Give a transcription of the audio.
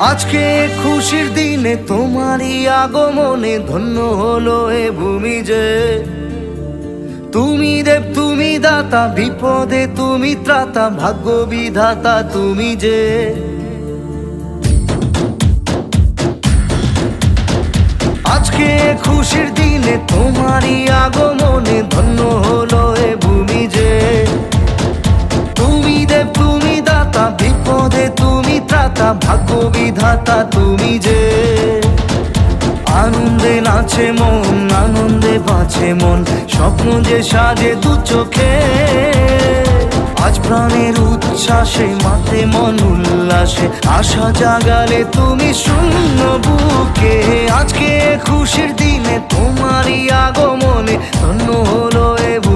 আজকে খুশির দিনে তোমারই আগমনে ধন্য হলো এ ভূমি যে। তুমি দেব তুমি দাতা, বিপদে তুমি ত্রাতা, ভাগ্য বিধাতা তুমি যে। আজকে খুশির দিনে তোমারই আগমনে ধন্য হলো এ ভূমি যে। তুমি দেব তুমি দাতা, বিপদে তুমি ত্রাতা, ভাগ্য বিধাতা তুমি যে। আনন্দে নাচে মন, আনন্দে বাঁচে মন, স্বপ্ন যে সাজে দু চোখে। আজ প্রাণের উচ্ছ্বাসে মাতে মন উল্লাসে, আশা জাগালে তুমি শূন্য বুকে। আজকে খুশির দিনে তোমারই আগমনে ধন্য হলো এ